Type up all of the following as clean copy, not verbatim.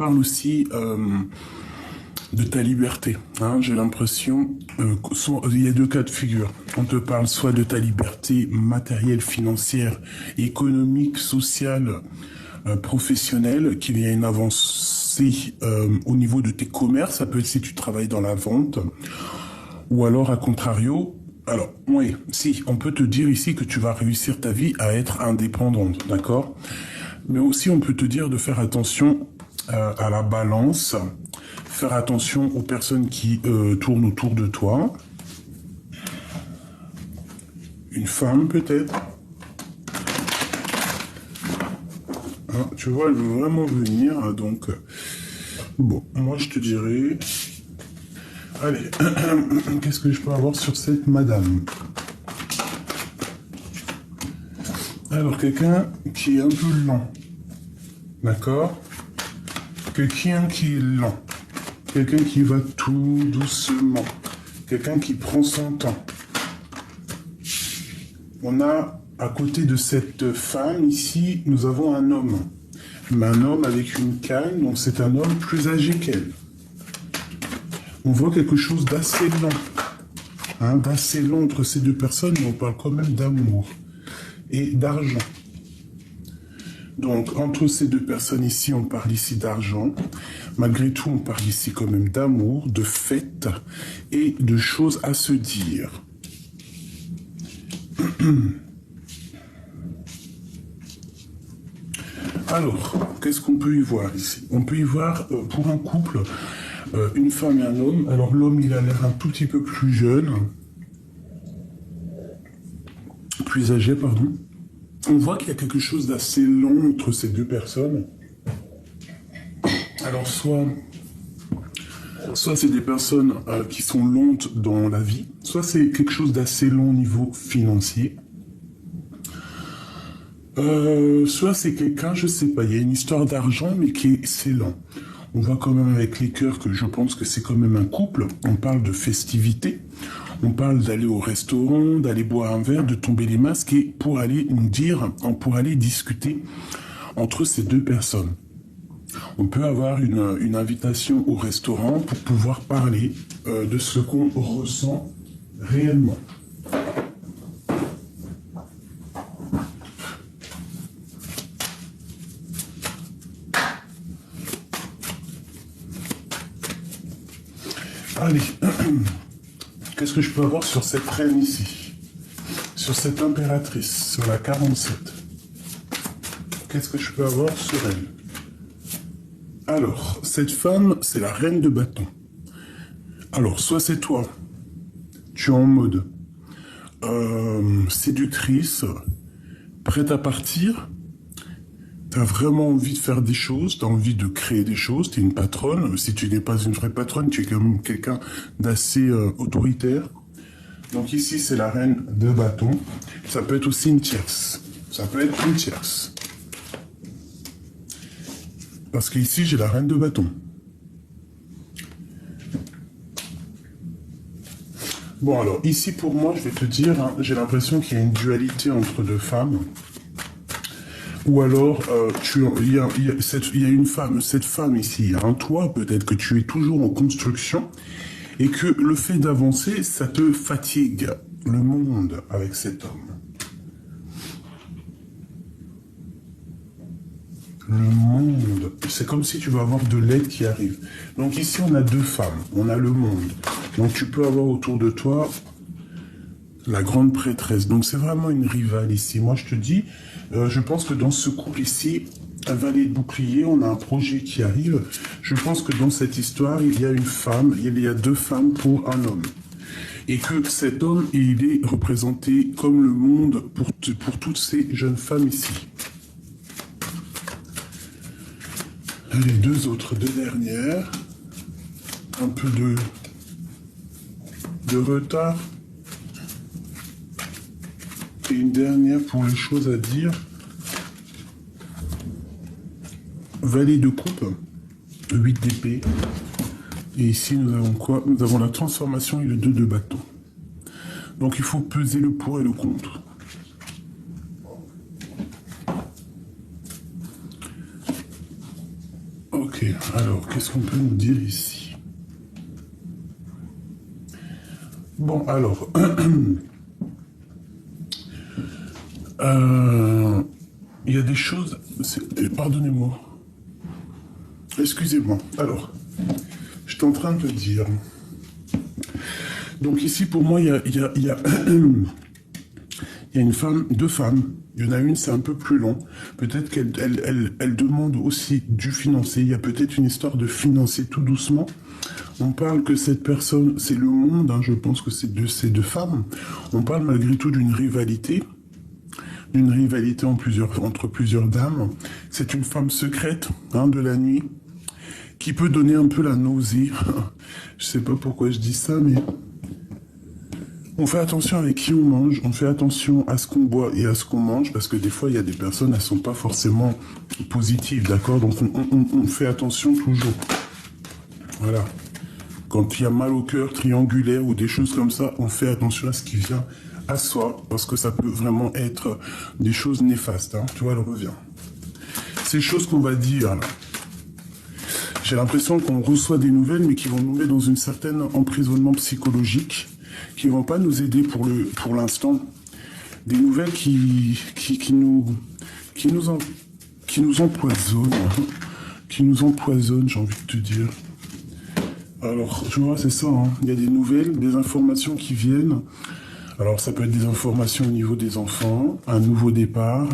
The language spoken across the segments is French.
parle aussi de ta liberté. Hein, j'ai l'impression il y a deux cas de figure. On te parle soit de ta liberté matérielle, financière, économique, sociale, professionnelle, qu'il y a une avancée au niveau de tes commerces. Ça peut être si tu travailles dans la vente, ou alors à contrario. Alors, oui, si, on peut te dire ici que tu vas réussir ta vie à être indépendante, d'accord? Mais aussi, on peut te dire de faire attention à la balance, faire attention aux personnes qui tournent autour de toi. Une femme, peut-être. Hein, tu vois, elle veut vraiment venir, donc... bon, moi, je te dirais... Allez, qu'est-ce que je peux avoir sur cette madame? Alors, quelqu'un qui est un peu lent. D'accord? Quelqu'un qui est lent. Quelqu'un qui va tout doucement. Quelqu'un qui prend son temps. On a, à côté de cette femme, ici, nous avons un homme. Mais un homme avec une canne, donc c'est un homme plus âgé qu'elle. On voit quelque chose d'assez lent. Hein, d'assez lent entre ces deux personnes, mais on parle quand même d'amour et d'argent. Donc, entre ces deux personnes ici, on parle ici d'argent. Malgré tout, on parle ici quand même d'amour, de fête et de choses à se dire. Alors, qu'est-ce qu'on peut y voir ici? On peut y voir, pour un couple, une femme et un homme. Alors, l'homme, il a l'air un tout petit peu plus jeune. Plus âgé, pardon. On voit qu'il y a quelque chose d'assez long entre ces deux personnes. Alors, soit c'est des personnes qui sont lentes dans la vie, soit c'est quelque chose d'assez long au niveau financier. Soit c'est quelqu'un, je sais pas, il y a une histoire d'argent, mais qui est assez lent. On voit quand même avec les cœurs que je pense que c'est quand même un couple. On parle de festivité. On parle d'aller au restaurant, d'aller boire un verre, de tomber les masques et pour aller nous dire, pour aller discuter entre ces deux personnes. On peut avoir une invitation au restaurant pour pouvoir parler de ce qu'on ressent réellement. Allez, qu'est-ce que je peux avoir sur cette reine ici? Sur cette impératrice, sur la 47. Qu'est-ce que je peux avoir sur elle? Alors, cette femme, c'est la reine de bâton. Alors, soit c'est toi, tu es en mode séductrice, prête à partir, tu as vraiment envie de faire des choses, tu as envie de créer des choses, tu es une patronne. Si tu n'es pas une vraie patronne, tu es quand même quelqu'un d'assez autoritaire. Donc ici, c'est la reine de bâton. Ça peut être aussi une tierce. Ça peut être une tierce. Parce qu'ici, j'ai la reine de bâton. Bon, alors, ici, pour moi, je vais te dire, hein, j'ai l'impression qu'il y a une dualité entre deux femmes. Ou alors, il y a une femme, cette femme ici, il y a un toit, peut-être que tu es toujours en construction, et que le fait d'avancer, ça te fatigue le monde avec cet homme. Le monde, c'est comme si tu vas avoir de l'aide qui arrive. Donc ici, on a deux femmes, on a le monde. Donc tu peux avoir autour de toi la grande prêtresse. Donc c'est vraiment une rivale ici. Moi, je te dis, je pense que dans ce couple ici, un valet de bouclier, on a un projet qui arrive. Je pense que dans cette histoire, il y a une femme, il y a deux femmes pour un homme. Et que cet homme, il est représenté comme le monde pour toutes ces jeunes femmes ici. Les deux autres, deux dernières. Un peu de retard. Et une dernière pour les choses à dire. Valet de coupe, 8 d'épée. Et ici, nous avons quoi? Nous avons la transformation et le 2 de bâton. Donc, il faut peser le pour et le contre. Ok, Alors, qu'est-ce qu'on peut nous dire ici? Bon, alors... il y a des choses... Pardonnez-moi. Excusez-moi. Alors, j'étais en train de te dire... Donc ici, pour moi, il y a une femme, deux femmes. Il y en a une, c'est un peu plus long. Peut-être qu'elle demande aussi du financier. Il y a peut-être une histoire de financier tout doucement. On parle que cette personne, c'est le monde, hein, je pense que c'est de ces deux femmes. On parle malgré tout d'une rivalité entre plusieurs dames. C'est une femme secrète, hein, de la nuit, qui peut donner un peu la nausée. Je sais pas pourquoi je dis ça, mais... On fait attention avec qui on mange, on fait attention à ce qu'on boit et à ce qu'on mange, parce que des fois, il y a des personnes, elles sont pas forcément positives, d'accord? Donc, on fait attention toujours. Voilà. Quand il y a mal au cœur, triangulaire ou des choses comme ça, on fait attention à ce qui vient à soi, parce que ça peut vraiment être des choses néfastes, hein. Tu vois, elle revient. Ces choses qu'on va dire, là, j'ai l'impression qu'on reçoit des nouvelles, mais qui vont nous mettre dans une certaine emprisonnement psychologique, qui vont pas nous aider pour l'instant. Des nouvelles qui nous empoisonnent, j'ai envie de te dire. Alors, tu vois, c'est ça, hein. Il y a des nouvelles, des informations qui viennent. Alors, ça peut être des informations au niveau des enfants, un nouveau départ,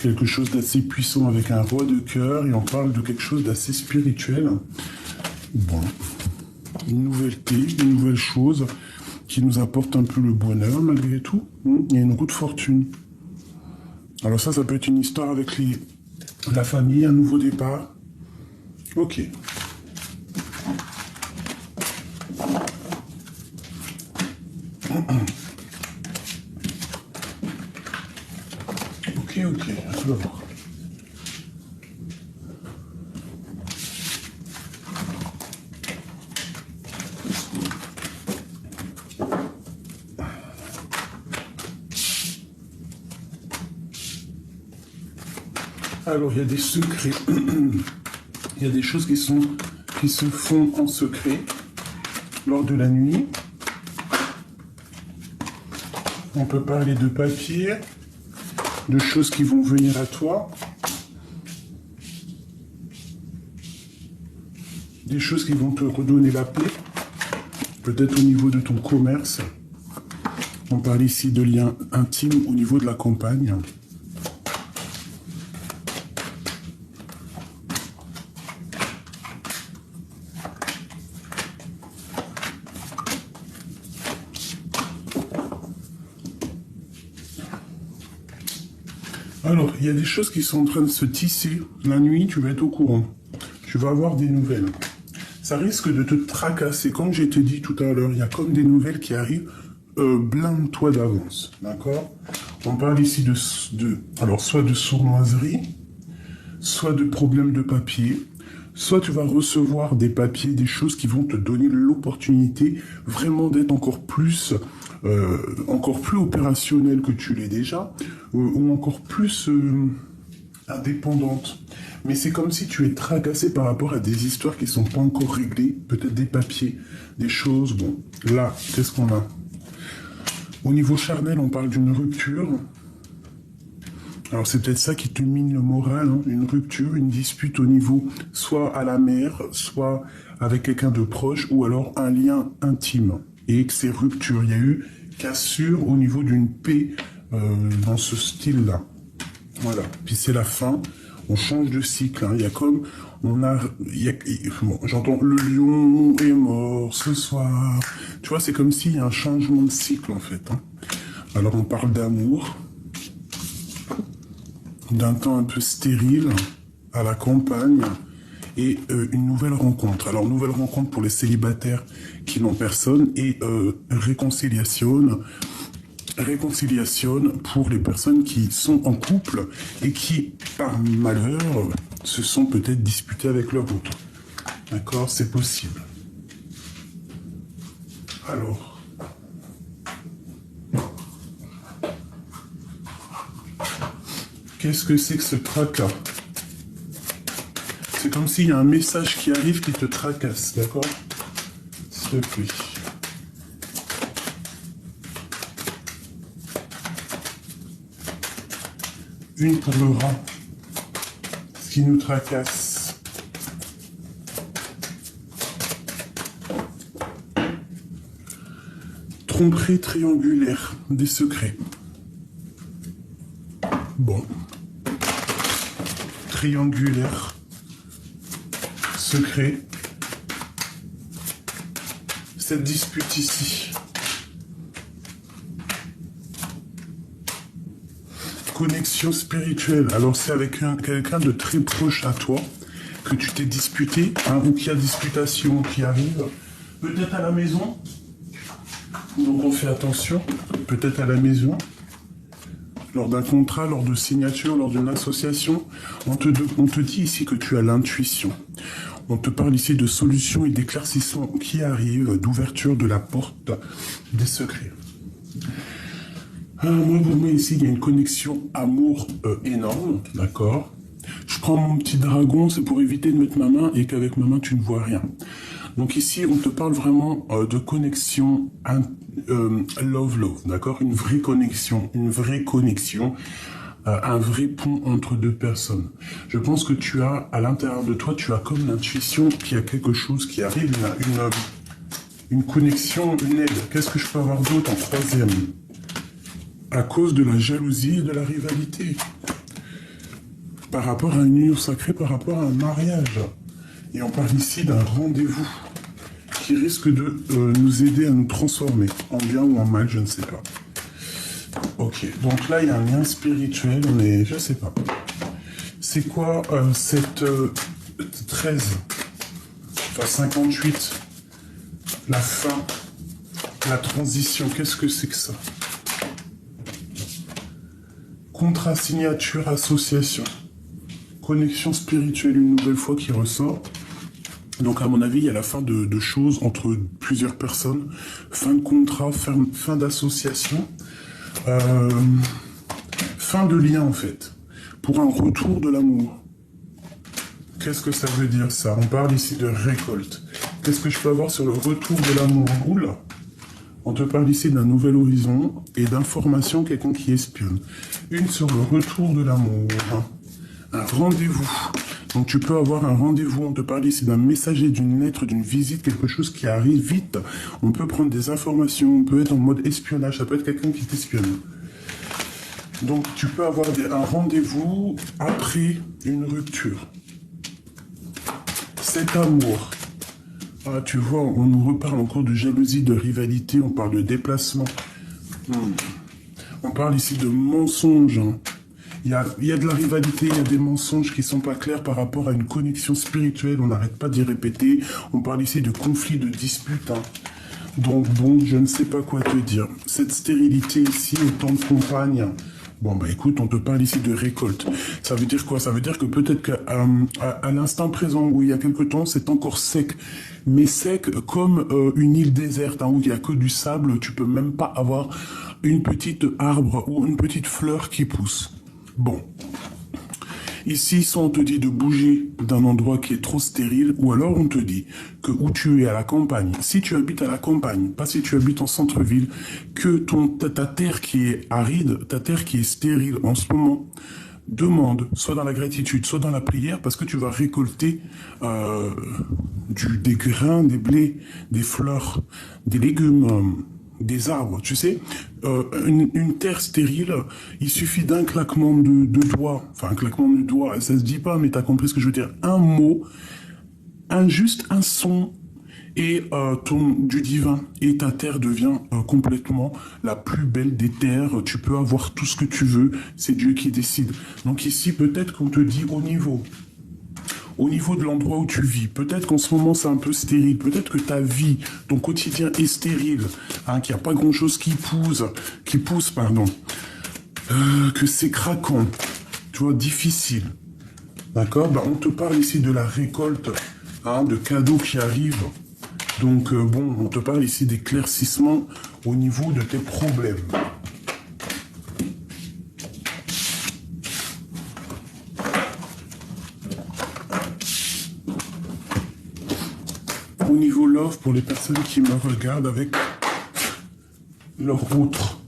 quelque chose d'assez puissant avec un roi de cœur, et on parle de quelque chose d'assez spirituel. Bon, une nouveauté, une nouvelle chose qui nous apporte un peu le bonheur malgré tout. Il y a une roue de fortune. Alors ça peut être une histoire avec la famille, un nouveau départ. Ok. Ok. Alors... Alors, il y a des secrets. Il y a des choses qui se font en secret lors de la nuit. On peut parler de papier, de choses qui vont venir à toi, des choses qui vont te redonner la paix, peut-être au niveau de ton commerce. On parle ici de liens intimes au niveau de la campagne. Alors, il y a des choses qui sont en train de se tisser. La nuit, tu vas être au courant. Tu vas avoir des nouvelles. Ça risque de te tracasser. Comme j'ai te dit tout à l'heure, il y a comme des nouvelles qui arrivent. Blinde-toi d'avance. D'accord? On parle ici alors, soit de sournoiserie, soit de problèmes de papier, soit tu vas recevoir des papiers, des choses qui vont te donner l'opportunité vraiment d'être encore plus opérationnel que tu l'es déjà, ou encore plus indépendante. Mais c'est comme si tu es tracassé par rapport à des histoires qui ne sont pas encore réglées, peut-être des papiers, des choses. Bon, là, qu'est-ce qu'on a? Au niveau charnel, on parle d'une rupture. Alors c'est peut-être ça qui te mine le moral, hein, une rupture, une dispute au niveau, soit à la mère, soit avec quelqu'un de proche, ou alors un lien intime. Et que ces ruptures, il y a eu cassure au niveau d'une paix dans ce style-là. Voilà, puis c'est la fin, on change de cycle, hein. Il y a comme, bon, j'entends le lion est mort ce soir. Tu vois, c'est comme s'il y a un changement de cycle en fait, hein. Alors on parle d'amour, d'un temps un peu stérile, à la campagne, et une nouvelle rencontre. Alors, nouvelle rencontre pour les célibataires qui n'ont personne, et réconciliation pour les personnes qui sont en couple et qui, par malheur, se sont peut-être disputées avec leur autre. D'accord? C'est possible. Alors... qu'est-ce que c'est que ce tracas? C'est comme s'il y a un message qui arrive qui te tracasse, d'accord? S'il te plaît. Une pour le rat. Ce qui nous tracasse. Tromperie triangulaire. Des secrets. Bon. Triangulaire. Secret. Cette dispute ici. Connexion spirituelle. Alors c'est avec quelqu'un de très proche à toi que tu t'es disputé, hein, ou qu'il y a disputation qui arrive. Peut-être à la maison. Donc on fait attention. Peut-être à la maison. Lors d'un contrat, lors de signature, lors d'une association. On te dit ici que tu as l'intuition. On te parle ici de solutions et d'éclaircissements qui arrivent, d'ouverture de la porte des secrets. Moi, pour moi, ici, il y a une connexion amour énorme, d'accord? Je prends mon petit dragon, c'est pour éviter de mettre ma main et qu'avec ma main, tu ne vois rien. Donc ici, on te parle vraiment de connexion love, d'accord? Une vraie connexion, un vrai pont entre deux personnes. Je pense que tu as, à l'intérieur de toi, tu as comme l'intuition qu'il y a quelque chose qui arrive, une connexion, une aide. Qu'est-ce que je peux avoir d'autre en troisième? À cause de la jalousie et de la rivalité. Par rapport à une union sacrée, par rapport à un mariage. Et on parle ici d'un rendez-vous qui risque de nous aider à nous transformer, en bien ou en mal, je ne sais pas. Ok, donc là, il y a un lien spirituel, je sais pas. C'est quoi cette 13, enfin 58, la fin, la transition, qu'est-ce que c'est que ça? Contrat, signature, association. Connexion spirituelle, une nouvelle fois qui ressort. Donc, à mon avis, il y a la fin de choses entre plusieurs personnes. Fin de contrat, fin d'association. Fin de lien, en fait. Pour un retour de l'amour. Qu'est-ce que ça veut dire, ça? On parle ici de récolte. Qu'est-ce que je peux avoir sur le retour de l'amour? Oula! On te parle ici d'un nouvel horizon et d'informations, quelqu'un qui espionne. Une sur le retour de l'amour. Un rendez-vous. Donc tu peux avoir un rendez-vous, on te parle ici d'un messager, d'une lettre, d'une visite, quelque chose qui arrive vite. On peut prendre des informations, on peut être en mode espionnage, ça peut être quelqu'un qui t'espionne. Donc tu peux avoir un rendez-vous après une rupture. Cet amour. Ah, tu vois, on nous reparle encore de jalousie, de rivalité, on parle de déplacement. On parle ici de mensonges. Il y a de la rivalité, il y a des mensonges qui sont pas clairs par rapport à une connexion spirituelle, on n'arrête pas d'y répéter. On parle ici de conflits, de disputes. Donc bon, je ne sais pas quoi te dire. Cette stérilité ici, autant de compagnes. Bon, bah écoute, on te parle ici de récolte. Ça veut dire quoi? Ça veut dire que peut-être qu'à l'instant présent, où il y a quelque temps, c'est encore sec. Mais sec comme une île déserte, où il n'y a que du sable, tu peux même pas avoir une petite arbre ou une petite fleur qui pousse. Bon. Ici, soit on te dit de bouger d'un endroit qui est trop stérile, ou alors on te dit que où tu es à la campagne, si tu habites à la campagne, pas si tu habites en centre-ville, que ta terre qui est aride, ta terre qui est stérile en ce moment, demande, soit dans la gratitude, soit dans la prière, parce que tu vas récolter des grains, des blés, des fleurs, des légumes, des arbres, tu sais. Une terre stérile, il suffit d'un claquement de doigts, enfin un claquement de doigts, ça se dit pas, mais t'as compris ce que je veux dire, un mot, juste un son, et du divin, et ta terre devient complètement la plus belle des terres, tu peux avoir tout ce que tu veux, c'est Dieu qui décide. Donc ici, peut-être qu'on te dit au niveau de l'endroit où tu vis, peut-être qu'en ce moment c'est un peu stérile, peut-être que ta vie, ton quotidien est stérile, qu'il n'y a pas grand-chose qui pousse, que c'est craquant, tu vois, difficile. D'accord? On te parle ici de la récolte, de cadeaux qui arrivent. Donc, bon, on te parle ici d'éclaircissement au niveau de tes problèmes. Au niveau love, pour les personnes qui me regardent avec leur autre.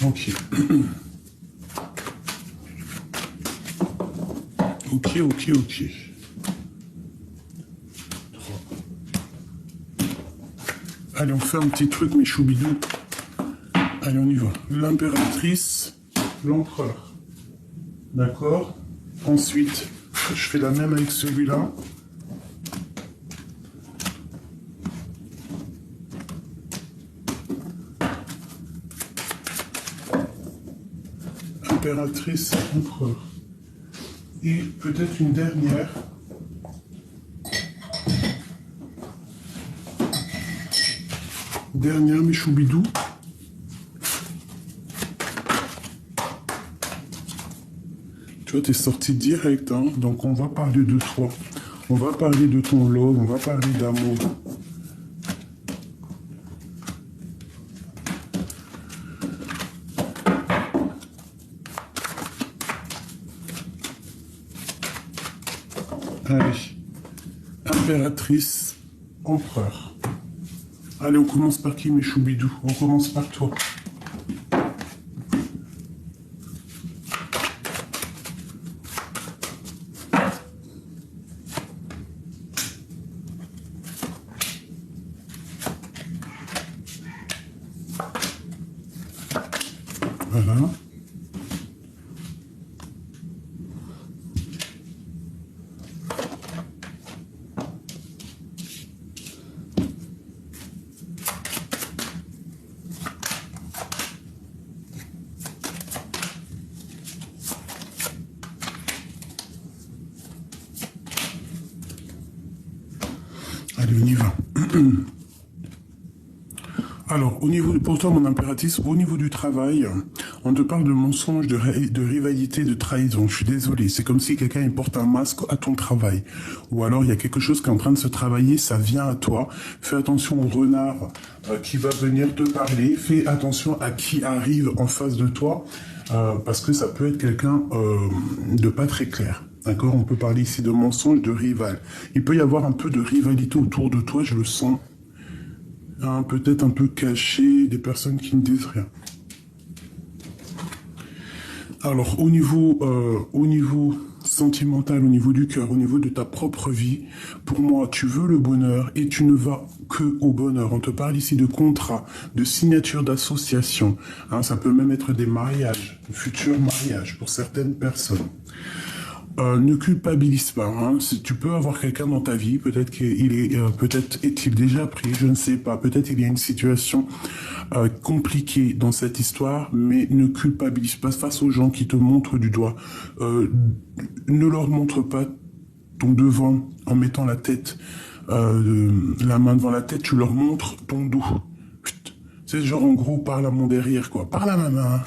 Ok. Ok. Allez, on fait un petit truc, mes choubidous. Allez, on y va. L'impératrice, l'empereur. D'accord? Ensuite, je fais la même avec celui-là. Impératrice, empereur. Et peut-être une dernière. Dernière, mes choubidous. Tu vois, t'es sorti direct, hein. Donc on va parler de toi. On va parler de ton love, on va parler d'amour. Allez. Impératrice, empereur. Allez, on commence par qui, mes choubidous? On commence par toi. Voilà. Allez, on y va. Alors, pour toi, mon impératrice, au niveau du travail, on te parle de mensonges, de rivalité, de trahison. Je suis désolé, c'est comme si quelqu'un il porte un masque à ton travail. Ou alors, il y a quelque chose qui est en train de se travailler, ça vient à toi. Fais attention au renard qui va venir te parler. Fais attention à qui arrive en face de toi, parce que ça peut être quelqu'un de pas très clair. D'accord? On peut parler ici de mensonges, de rival. Il peut y avoir un peu de rivalité autour de toi, je le sens. Hein, peut-être un peu caché, des personnes qui ne disent rien. Alors, au niveau sentimental, au niveau du cœur, au niveau de ta propre vie, pour moi, tu veux le bonheur et tu ne vas que au bonheur. On te parle ici de contrat, de signature d'association. Hein, ça peut même être des mariages, de futurs mariages pour certaines personnes. Ne culpabilise pas. Hein. Tu peux avoir quelqu'un dans ta vie, peut-être peut-être est-il déjà pris, je ne sais pas. Peut-être il y a une situation compliquée dans cette histoire, mais ne culpabilise pas face aux gens qui te montrent du doigt. Ne leur montre pas ton devant en mettant la main devant la tête. Tu leur montres ton dos. C'est genre en gros parle à mon derrière quoi. Parle à ma main.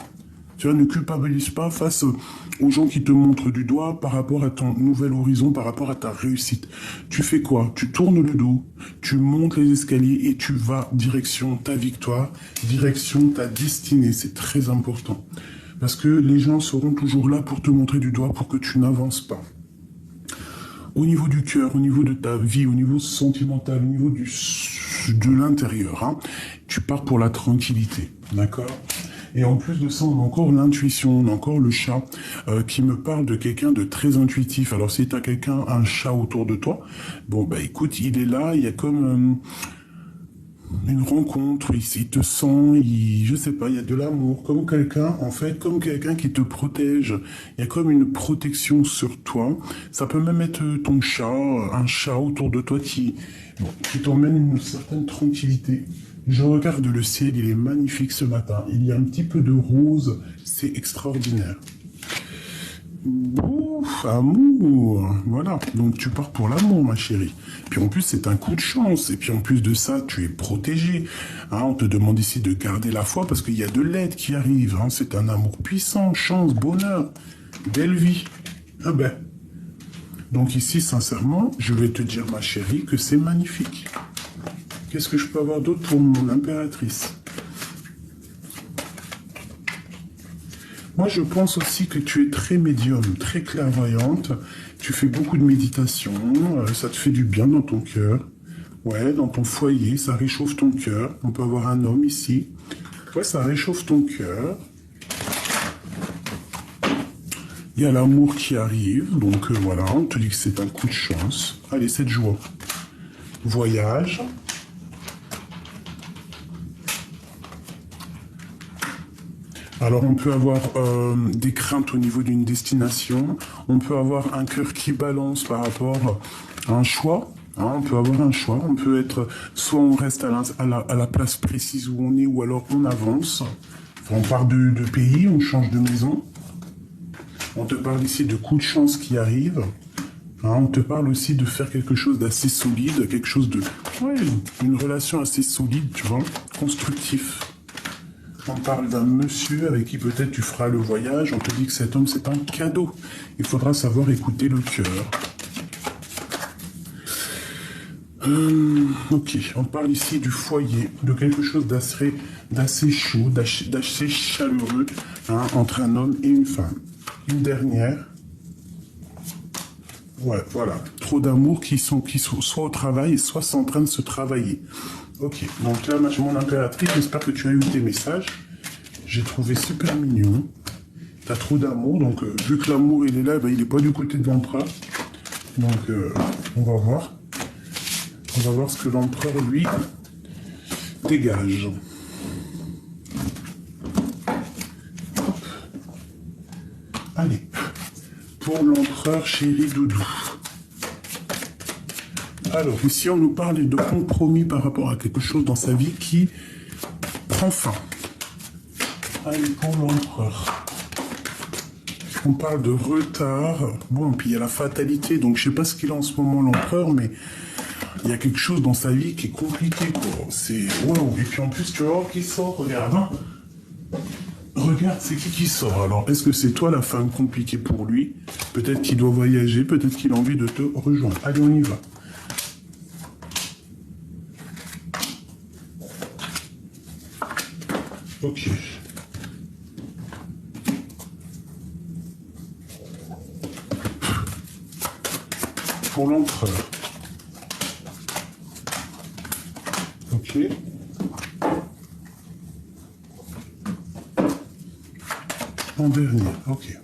Tu vois, ne culpabilise pas face aux gens qui te montrent du doigt par rapport à ton nouvel horizon, par rapport à ta réussite. Tu fais quoi? Tu tournes le dos, tu montes les escaliers et tu vas direction ta victoire, direction ta destinée. C'est très important. Parce que les gens seront toujours là pour te montrer du doigt pour que tu n'avances pas. Au niveau du cœur, au niveau de ta vie, au niveau sentimental, au niveau de l'intérieur, hein, tu pars pour la tranquillité. D'accord? Et en plus de ça, on a encore l'intuition, on a encore le chat qui me parle de quelqu'un de très intuitif. Alors si tu as quelqu'un, un chat autour de toi, bon bah écoute, il est là, il y a comme une rencontre, il te sent, je sais pas, il y a de l'amour, comme quelqu'un, en fait, comme quelqu'un qui te protège. Il y a comme une protection sur toi. Ça peut même être ton chat, un chat autour de toi qui t'emmène une certaine tranquillité. Je regarde le ciel, il est magnifique ce matin. Il y a un petit peu de rose, c'est extraordinaire. Ouf, amour. Voilà, donc tu pars pour l'amour, ma chérie. Puis en plus, c'est un coup de chance. Et puis en plus de ça, tu es protégé. Hein, on te demande ici de garder la foi parce qu'il y a de l'aide qui arrive. Hein, c'est un amour puissant, chance, bonheur, belle vie. Ah ben. Donc ici, sincèrement, je vais te dire, ma chérie, que c'est magnifique. Qu'est-ce que je peux avoir d'autre pour mon impératrice? Moi, je pense aussi que tu es très médium, très clairvoyante. Tu fais beaucoup de méditation, ça te fait du bien dans ton cœur. Ouais, dans ton foyer, ça réchauffe ton cœur. On peut avoir un homme ici. Ouais, ça réchauffe ton cœur. Il y a l'amour qui arrive, donc voilà, on te dit que c'est un coup de chance. Allez, c'est de joie. Voyage. Alors, on peut avoir des craintes au niveau d'une destination. On peut avoir un cœur qui balance par rapport à un choix. Hein, on peut avoir un choix. On peut être, soit on reste à la place précise où on est, ou alors on avance. Enfin, on part de pays, on change de maison. On te parle ici de coups de chance qui arrivent. Hein, on te parle aussi de faire quelque chose d'assez solide, quelque chose de... Ouais, une relation assez solide, tu vois, constructif. On parle d'un monsieur avec qui peut-être tu feras le voyage. On te dit que cet homme, c'est un cadeau. Il faudra savoir écouter le cœur. Ok, on parle ici du foyer, de quelque chose d'assez chaud, d'assez chaleureux, hein, entre un homme et une femme. Une dernière. Ouais, voilà. Trop d'amour qui sont soit au travail, soit sont en train de se travailler. Ok, donc là, mon impératrice, j'espère que tu as eu tes messages. J'ai trouvé super mignon. T'as trop d'amour, donc vu que l'amour il est là, ben, il n'est pas du côté de l'empereur. Donc on va voir. On va voir ce que l'empereur, lui, dégage. Hop. Allez. Pour l'empereur chéri doudou. Alors, ici, on nous parle de compromis par rapport à quelque chose dans sa vie qui prend fin. Allez, pour l'empereur. On parle de retard. Bon, puis il y a la fatalité. Donc, je sais pas ce qu'il a en ce moment, l'empereur, mais il y a quelque chose dans sa vie qui est compliqué, quoi. C'est... Wow. Et puis, en plus, tu vois qui sort, regarde. Hein. Regarde, c'est qui sort. Alors, est-ce que c'est toi la femme compliquée pour lui? Peut-être qu'il doit voyager, peut-être qu'il a envie de te rejoindre. Allez, on y va. Ok. Pour l'empereur. Ok. En dernier, ok.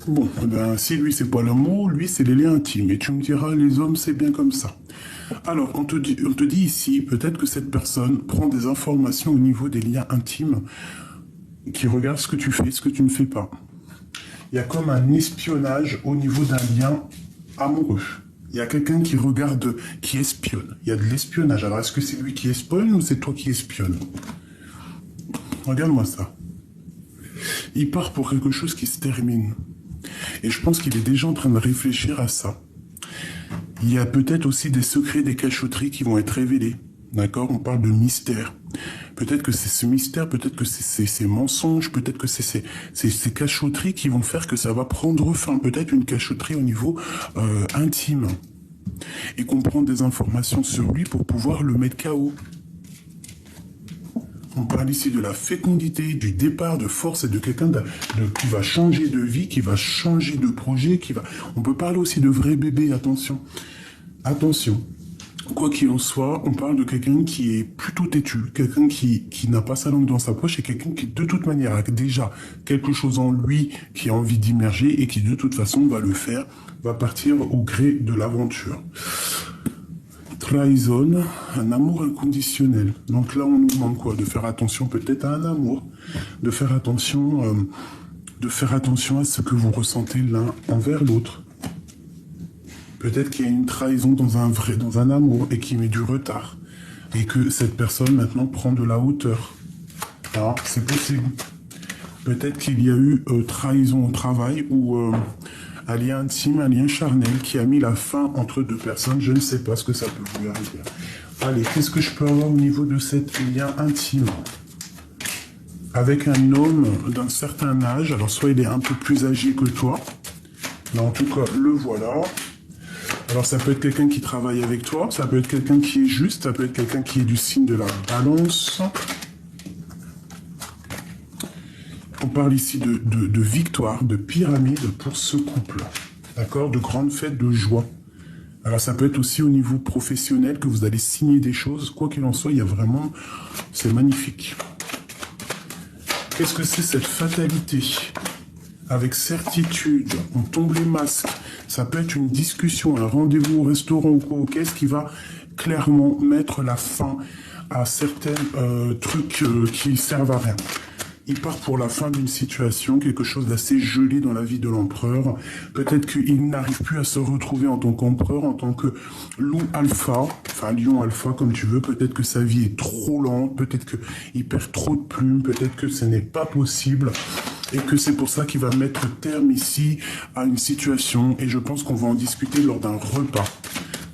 Bon, ben, si lui, c'est pas l'amour, lui, c'est les liens intimes. Et tu me diras, les hommes, c'est bien comme ça. Alors, on te dit ici, peut-être que cette personne prend des informations au niveau des liens intimes, qui regarde ce que tu fais, ce que tu ne fais pas. Il y a comme un espionnage au niveau d'un lien amoureux. Il y a quelqu'un qui regarde, qui espionne. Il y a de l'espionnage. Alors, est-ce que c'est lui qui espionne ou c'est toi qui espionne? Regarde-moi ça. Il part pour quelque chose qui se termine. Et je pense qu'il est déjà en train de réfléchir à ça. Il y a peut-être aussi des secrets, des cachotteries qui vont être révélés. D'accord? On parle de mystère. Peut-être que c'est ce mystère, peut-être que c'est ces mensonges, peut-être que c'est ces cachotteries qui vont faire que ça va prendre fin. Peut-être une cachotterie au niveau intime. Et qu'on prend des informations sur lui pour pouvoir le mettre KO. On parle ici de la fécondité, du départ de force et de quelqu'un qui va changer de vie, qui va changer de projet, qui va... On peut parler aussi de vrai bébé, attention. Attention. Quoi qu'il en soit, on parle de quelqu'un qui est plutôt têtu, quelqu'un qui n'a pas sa langue dans sa poche et quelqu'un qui, de toute manière, a déjà quelque chose en lui qui a envie d'immerger et qui, de toute façon, va le faire, va partir au gré de l'aventure. Trahison, un amour inconditionnel. Donc là, on nous demande quoi? De faire attention peut-être à un amour, de faire attention à ce que vous ressentez l'un envers l'autre. Peut-être qu'il y a une trahison dans un amour et qui met du retard. Et que cette personne maintenant prend de la hauteur. Alors, c'est possible. Peut-être qu'il y a eu trahison au travail ou un lien intime, un lien charnel qui a mis la fin entre deux personnes. Je ne sais pas ce que ça peut vous arriver. Allez, qu'est-ce que je peux avoir au niveau de cet lien intime? Avec un homme d'un certain âge, alors soit il est un peu plus âgé que toi, mais en tout cas, le voilà. Alors ça peut être quelqu'un qui travaille avec toi, ça peut être quelqu'un qui est juste, ça peut être quelqu'un qui est du signe de la balance. On parle ici de victoire, de pyramide pour ce couple. D'accord? De grandes fêtes de joie. Alors ça peut être aussi au niveau professionnel que vous allez signer des choses. Quoi qu'il en soit, il y a vraiment... C'est magnifique. Qu'est-ce que c'est cette fatalité? Avec certitude, on tombe les masques. Ça peut être une discussion, un rendez-vous au restaurant ou quoi, qu'est-ce qui va clairement mettre la fin à certains trucs qui servent à rien. Il part pour la fin d'une situation, quelque chose d'assez gelé dans la vie de l'empereur. Peut-être qu'il n'arrive plus à se retrouver en tant qu'empereur, en tant que loup alpha, enfin lion alpha comme tu veux. Peut-être que sa vie est trop lente, peut-être qu'il perd trop de plumes, peut-être que ce n'est pas possible. Et que c'est pour ça qu'il va mettre terme ici à une situation. Et je pense qu'on va en discuter lors d'un repas.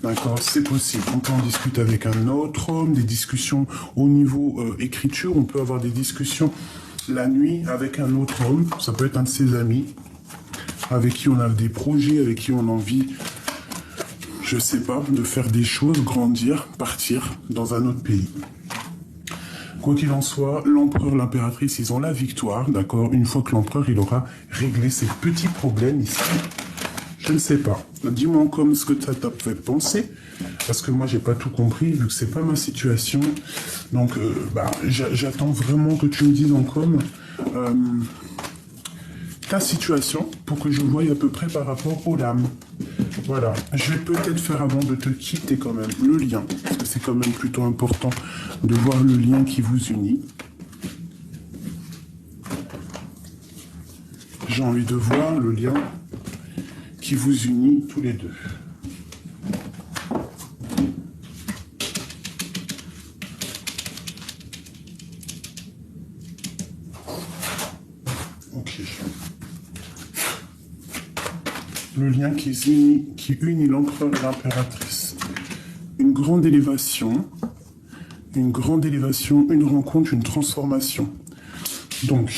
D'accord, c'est possible. On peut en discuter avec un autre homme, des discussions au niveau écriture. On peut avoir des discussions la nuit avec un autre homme. Ça peut être un de ses amis, avec qui on a des projets, avec qui on a envie, je sais pas, de faire des choses, grandir, partir dans un autre pays. Quoi qu'il en soit, l'empereur, l'impératrice, ils ont la victoire, d'accord? Une fois que l'empereur, il aura réglé ses petits problèmes ici. Je ne sais pas. Dis-moi comme ce que ça t'a fait penser, parce que moi, j'ai pas tout compris, vu que c'est pas ma situation. Donc, j'attends vraiment que tu me dises en com ta situation, pour que je voie à peu près par rapport aux lames. Voilà. Je vais peut-être faire avant de te quitter quand même le lien, parce que c'est quand même plutôt important de voir le lien qui vous unit. J'ai envie de voir le lien qui vous unit tous les deux. Ok. Le lien qui unit l'empereur et l'impératrice. Une grande élévation, une rencontre, une transformation. Donc,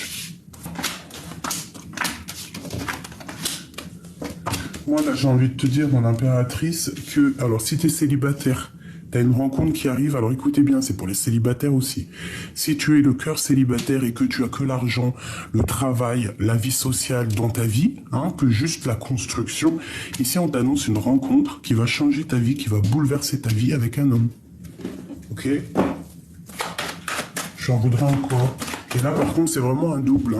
moi, là, j'ai envie de te dire dans l'impératrice que, alors, si tu es célibataire, tu as une rencontre qui arrive, alors écoutez bien, c'est pour les célibataires aussi. Si tu es le cœur célibataire et que tu as que l'argent, le travail, la vie sociale dans ta vie, que juste la construction, ici, on t'annonce une rencontre qui va changer ta vie, qui va bouleverser ta vie avec un homme. Ok? J'en voudrais encore. Et là, par contre, c'est vraiment un double,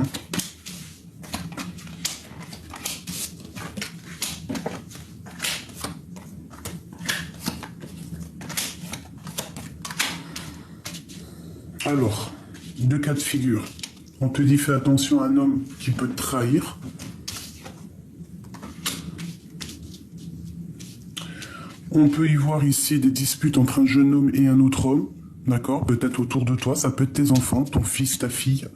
Alors, deux cas de figure. On te dit fais attention à un homme qui peut te trahir. On peut y voir ici des disputes entre un jeune homme et un autre homme. D'accord? Peut-être autour de toi, ça peut être tes enfants, ton fils, ta fille.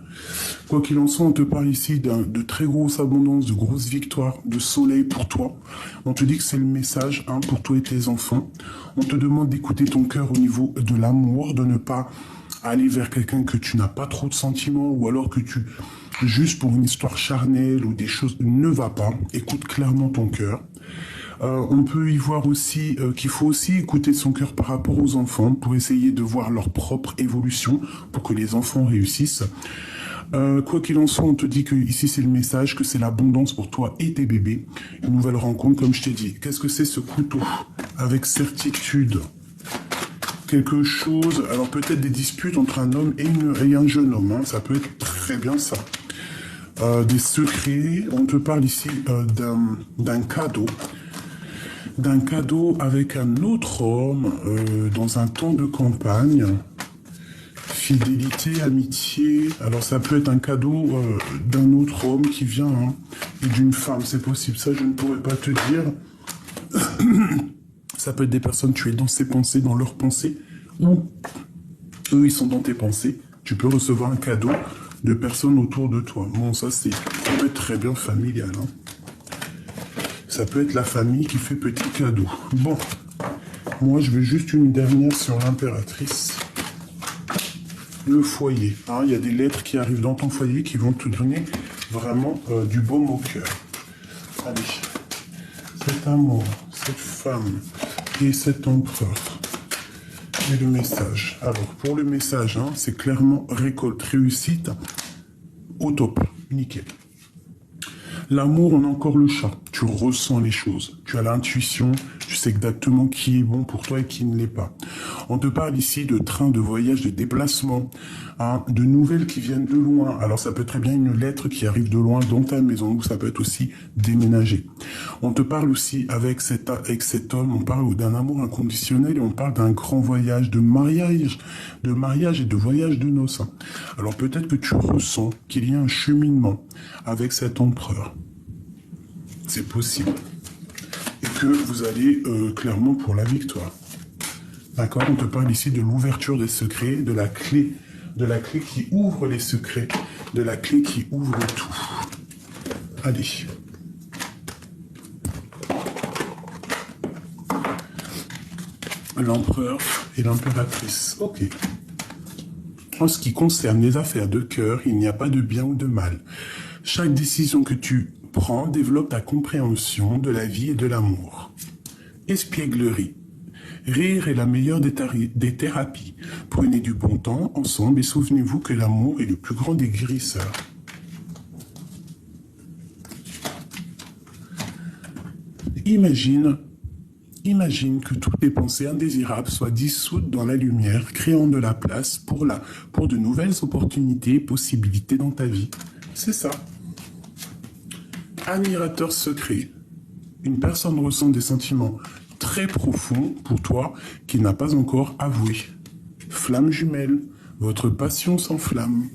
Quoi qu'il en soit, on te parle ici de très grosse abondance, de grosses victoires, de soleil pour toi. On te dit que c'est le message pour toi et tes enfants. On te demande d'écouter ton cœur au niveau de l'amour, de ne pas aller vers quelqu'un que tu n'as pas trop de sentiments ou alors que tu, juste pour une histoire charnelle ou des choses, ne va pas. Écoute clairement ton cœur. On peut y voir aussi qu'il faut aussi écouter son cœur par rapport aux enfants pour essayer de voir leur propre évolution, pour que les enfants réussissent. Quoi qu'il en soit, on te dit que ici c'est le message, que c'est l'abondance pour toi et tes bébés. Une nouvelle rencontre, comme je t'ai dit. Qu'est-ce que c'est ce couteau? Avec certitude. Quelque chose, alors peut-être des disputes entre un homme et un jeune homme, ça peut être très bien ça. Des secrets, on te parle ici d'un cadeau. D'un cadeau avec un autre homme dans un temps de campagne. Fidélité, amitié. Alors ça peut être un cadeau d'un autre homme qui vient et d'une femme, c'est possible. Ça, je ne pourrais pas te dire. Ça peut être des personnes, tu es dans ses pensées, dans leurs pensées. Ou eux, ils sont dans tes pensées. Tu peux recevoir un cadeau de personnes autour de toi. Bon, ça peut être très bien familial. Ça peut être la famille qui fait petit cadeau. Bon, moi je veux juste une dernière sur l'impératrice. Le foyer. Il y a des lettres qui arrivent dans ton foyer qui vont te donner vraiment du baume au cœur. Allez, cet amour, cette femme et cet empereur. Et le message. Alors, pour le message, c'est clairement récolte, réussite, au top, nickel. L'amour, on a encore le chat. tu ressens les choses. Tu as l'intuition, tu sais exactement qui est bon pour toi et qui ne l'est pas. On te parle ici de train, de voyage, de déplacement, hein, de nouvelles qui viennent de loin. Alors ça peut très bien une lettre qui arrive de loin dans ta maison, ou ça peut être aussi déménager. On te parle aussi avec cet homme, on parle d'un amour inconditionnel et on parle d'un grand voyage, de mariage et de voyage de noces. Alors peut-être que tu ressens qu'il y a un cheminement avec cet empereur. C'est possible. Et que vous allez clairement pour la victoire. D'accord? On te parle ici de l'ouverture des secrets, de la clé qui ouvre les secrets, de la clé qui ouvre tout. Allez. L'empereur et l'impératrice. Ok. En ce qui concerne les affaires de cœur, il n'y a pas de bien ou de mal. Chaque décision que tu prends développe ta compréhension de la vie et de l'amour. Espièglerie. Rire est la meilleure des thérapies. Prenez du bon temps ensemble et souvenez-vous que l'amour est le plus grand des guérisseurs. Imagine que toutes les pensées indésirables soient dissoutes dans la lumière, créant de la place pour de nouvelles opportunités et possibilités dans ta vie. C'est ça. Admirateur secret. Une personne ressent des sentiments très profonds pour toi qu'il n'a pas encore avoué. Flamme jumelle. Votre passion s'enflamme.